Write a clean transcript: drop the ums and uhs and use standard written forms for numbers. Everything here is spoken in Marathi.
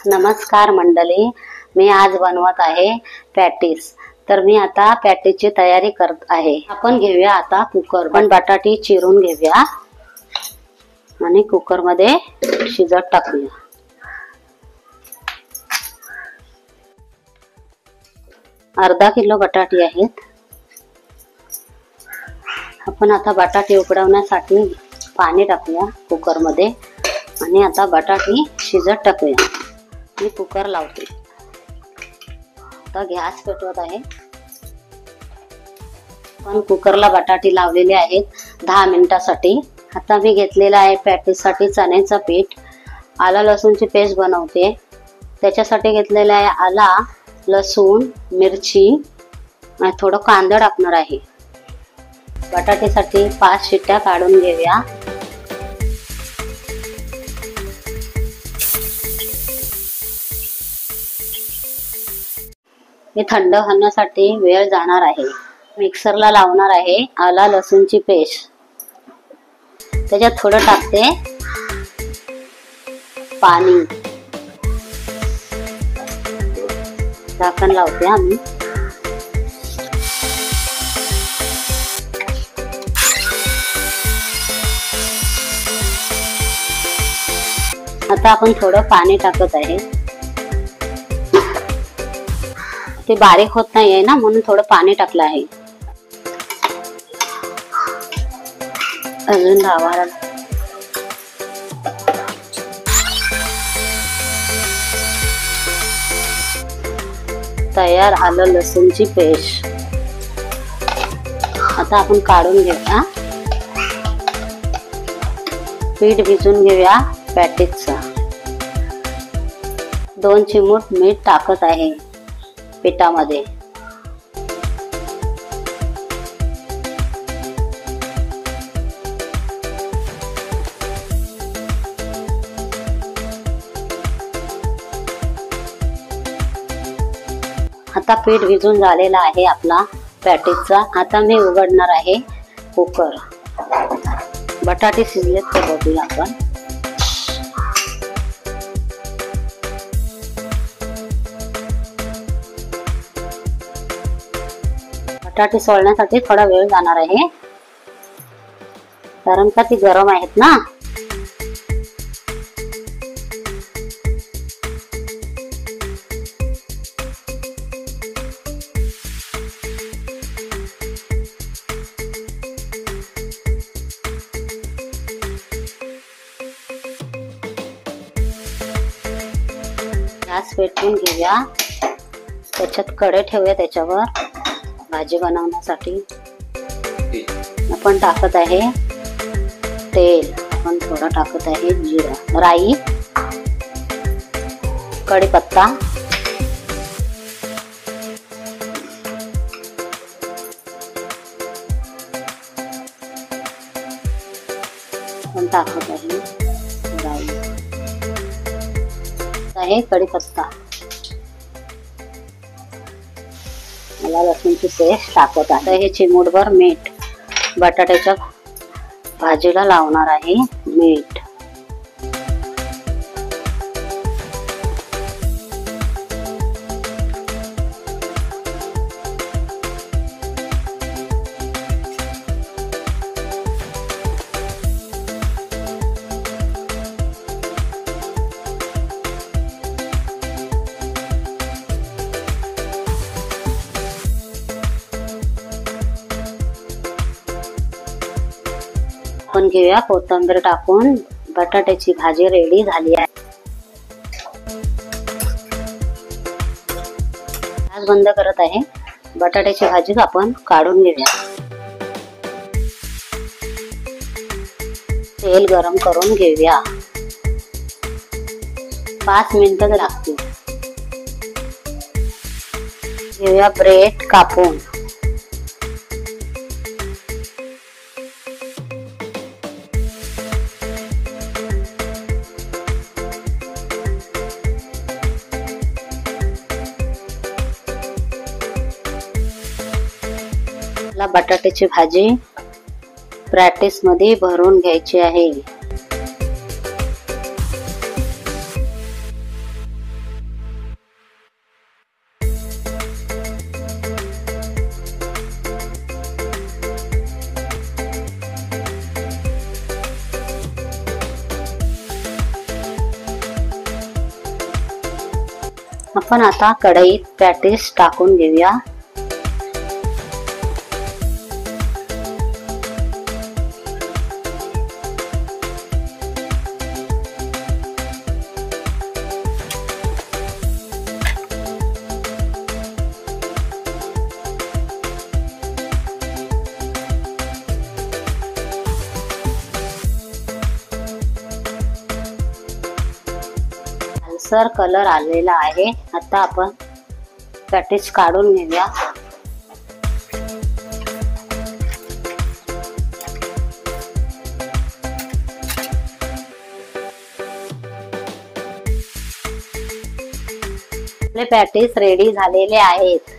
नमस्कार मंडळी, मी आज बनवत आहे पॅटीस। तर मी आता पॅटीसची तयारी करत आहे। आपण घेऊया आता कुकर, पण बटाटे चिरून घेऊया आणि कुकर मध्ये शिजत टाकूया। अर्धा किलो बटाटे आहेत। आपण आता बटाटे उकडवण्यासाठी पाणी टाकूया कुकर मध्ये आणि आता बटाटे शिजत टाकूया। मी कुकर लावते। आता गॅस पेटवत आहे। पण कुकरला बटाटे लावलेले आहेत 10 मिनिटांसाठी। आता मी घेतलेला आहे पॅटीससाठी चण्याचं पीठ। आला लसूणची पेस्ट बनवते, त्याच्यासाठी घेतलेला आहे आला, लसूण, मिरची आणि थोडं कांदा टाकणार आहे। बटाट्यासाठी 5 शिट्ट्या काढून घेऊया। हे थंड होण्यासाठी वेळ जाणार आहे। मिक्सरला लावणार आहे आला लसूणची पेस्ट। त्याच्यात थोडं टाकते पाणी, झाकण लावते आम्ही। आता आपण थोडं पाणी टाकत आहे। ते बारीक होत नाही आहे ना, म्हणून थोडं पाणी टाकलं आहे। अजून रावा तयार आलं लसूणची पेस्ट। आता आपण काढून घेऊया। पीठ भिजून घेऊया पॅटीसचा। 2 चिमूट मीठ टाकत आहे पिठामध्ये। आता पीठ भिजून झालेला आहे आपला पॅटीसचा। आता मी उघडणार आहे कुकर। बटाटे शिजलेत ते बघूया आपण। बटाटे सोलण्यासाठी थोडा वेळ जाणार आहे, कारण का ती गरम आहेत ना। गॅस पेटवून घेऊया। त्याच्यात कढई ठेवूया त्याच्यावर भाजी बनवण्यासाठी। आपण टाकत आहे तेल, आपण थोडं टाकत आहे जिरा, राई, कढीपत्ता, आपण टाकत आहे राई, आहे कढीपत्ता, आला लसूणची पेस्ट टाकत आहे। हे चिमूटभर मीठ, बटाट्याच्या भाजीला लावणार आहे मीठ। आपण घेऊया कोथिंबीर टाकून। बटाट्याची भाजी रेडी झाली आहे। गॅस बंद करत आहे। बटाट्याची भाजी आपण काढून घेऊया। तेल गरम करून घेऊया। 5 मिनिटं लागतील। घेऊया ब्रेड कापून। बटाट्याची भाजी पॅटीस मध्ये भरून घ्यायची आहे। आपण आता कढईत पॅटीस टाकून घेऊया. लालसर कलर आलेला आहे. आता आपण पॅटीस काढून घेऊया. आपले पॅटीस रेडी झालेले आहेत.